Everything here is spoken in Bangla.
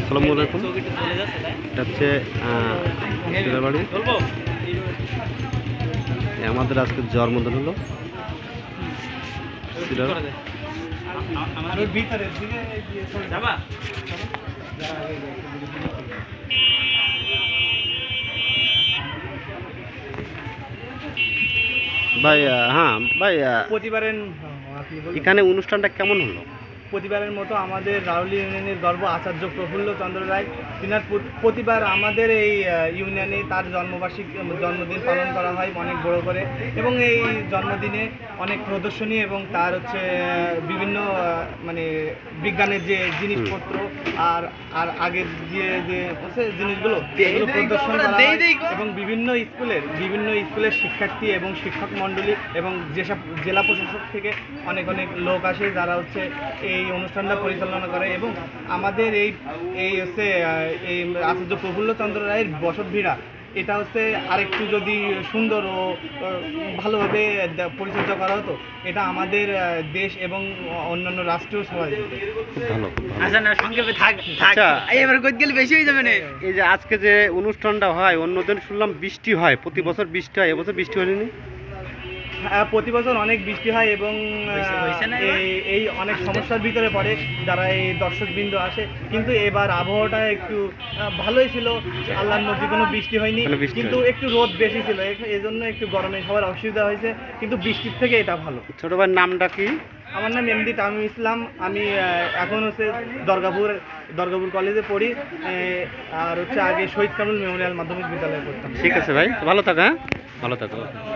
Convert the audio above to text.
আসসালামু আলাইকুম। এটা হচ্ছে বাড়ি। আমাদের আজকে জন্মদিন হলো ভাই। হ্যাঁ ভাই, প্রতিবারের এখানে অনুষ্ঠানটা কেমন হলো? প্রতিবারের মতো আমাদের রাউলি ইউনিয়নের গর্ব আচার্য প্রফুল্ল চন্দ্র রায় তিনার প্রতিবার আমাদের এই ইউনিয়নে তার জন্মদিন পালন করা হয় অনেক বড় করে, এবং এই জন্মদিনে অনেক প্রদর্শনী এবং তার হচ্ছে বিভিন্ন মানে বিজ্ঞানের যে জিনিসপত্র আর আর আগের যে হচ্ছে জিনিসগুলো এগুলো প্রদর্শন করা হয়, এবং বিভিন্ন স্কুলের শিক্ষার্থী এবং শিক্ষক মণ্ডলী এবং যেসব জেলা প্রশাসক থেকে অনেক লোক আসে যারা হচ্ছে এই অনুষ্ঠানটা পরিচালনা করে। এবং আমাদের এই হচ্ছে এই আচার্য প্রফুল্ল চন্দ্র রায়ের বসতভিড়া, এটা হচ্ছে আরেকটু যদি সুন্দর ও ভালোভাবে পরিচর্যা করা হতো, এটা আমাদের দেশ এবং অন্যান্য রাষ্ট্রেও সবাই ভালো। আচ্ছা, এবার গেলে বেশি হয়ে যাবে না। এই যে আজকে যে অনুষ্ঠানটা হয়, অন্যদিন শুনলাম বৃষ্টি হয়, প্রতি বছর বৃষ্টি হয়, এবছর বৃষ্টি হয়নি? প্রতি বছর অনেক বৃষ্টি হয় এবং এই অনেক সমস্যার ভিতরে পড়ে যারা এই দর্শকবৃন্দ আসে, কিন্তু এবার আবহাওয়াটা একটু ভালোই ছিল, আল্লাহর মধ্যে কোনো বৃষ্টি হয়নি, কিন্তু একটু রোদ বেশি ছিল, এই জন্য একটু গরমে সবার অসুবিধা হয়েছে, কিন্তু বৃষ্টির থেকে এটা ভালো। ছোট ভাইয়ের নামটা কি? আমার নাম এমডি তামিম ইসলাম। আমি এখন হচ্ছে দরগাপুর কলেজে পড়ি, আর হচ্ছে আগে শহীদ কামরুল মেমোরিয়াল মাধ্যমিক বিদ্যালয়ে পড়তাম। ঠিক আছে ভাই, ভালো থাকো। হ্যাঁ, ভালো থাকো।